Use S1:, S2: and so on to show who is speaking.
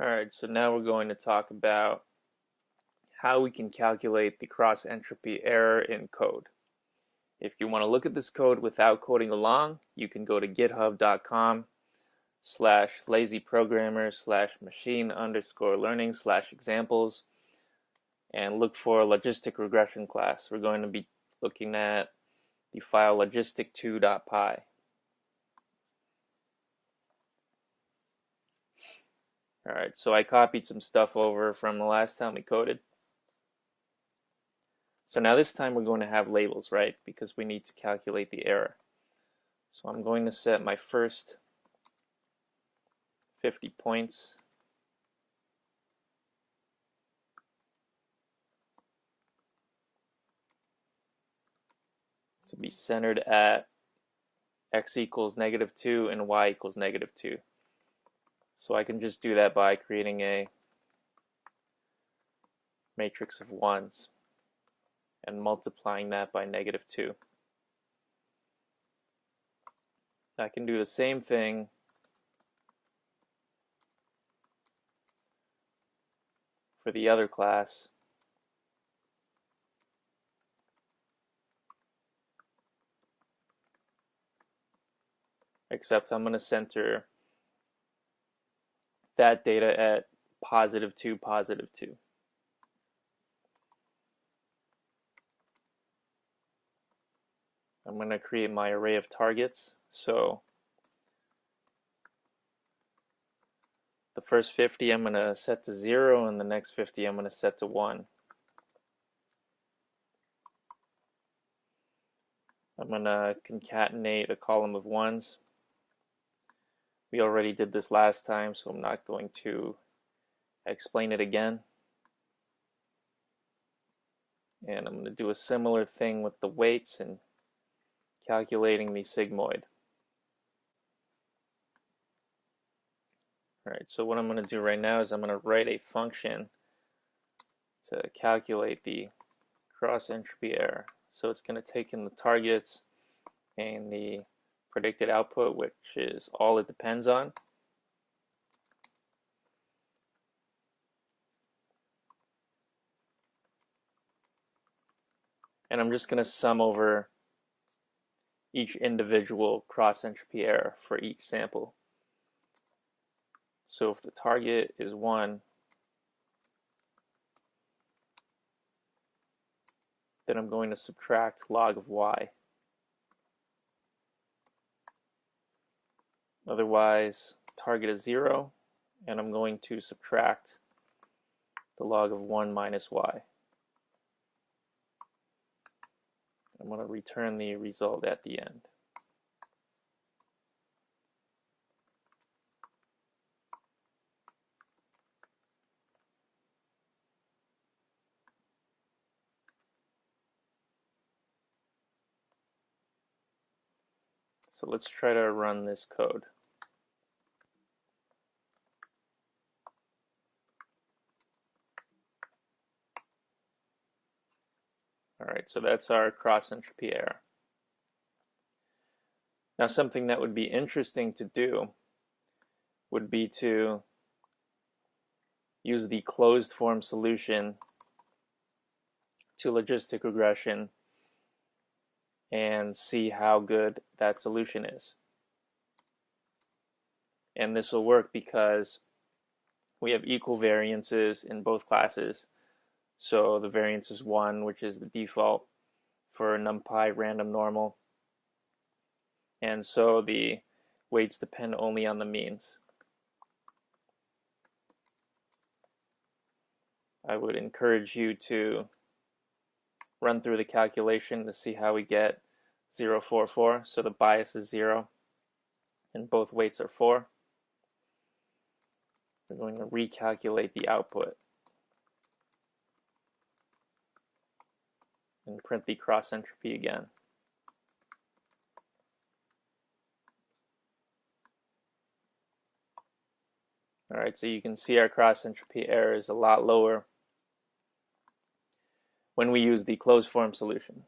S1: Alright, so now we're going to talk about how we can calculate the cross entropy error in code. If you want to look at this code without coding along, you can go to github.com/lazyprogrammer/machine_learning/examples and look for a logistic regression class. We're going to be looking at the file logistic2.py. Alright, so I copied some stuff over from the last time we coded. So now this time we're going to have labels, right? Because we need to calculate the error. So I'm going to set my first 50 points to be centered at x equals -2 and y equals -2. So I can just do that by creating a matrix of ones and multiplying that by -2. I can do the same thing for the other class, except I'm going to center that data at +2, +2. I'm going to create my array of targets. So the first 50 I'm going to set to 0, and the next 50 I'm going to set to 1. I'm going to concatenate a column of ones. We already did this last time, so I'm not going to explain it again. And I'm going to do a similar thing with the weights and calculating the sigmoid. Alright, so what I'm going to do right now is I'm going to write a function to calculate the cross entropy error. So it's going to take in the targets and the predicted output, which is all it depends on. And I'm just going to sum over each individual cross entropy error for each sample. So if the target is 1, then I'm going to subtract log of y. Otherwise, target is 0, and I'm going to subtract the log of 1 minus y. I'm going to return the result at the end. So let's try to run this code. Alright, so that's our cross entropy error. Now something that would be interesting to do would be to use the closed form solution to logistic regression and see how good that solution is. And this will work because we have equal variances in both classes. So the variance is 1, which is the default for NumPy random normal. And so the weights depend only on the means. I would encourage you to run through the calculation to see how we get 0, 4, 4. So the bias is 0 and both weights are 4. We're going to recalculate the output and print the cross entropy again. Alright, so you can see our cross entropy error is a lot lower when we use the closed form solution.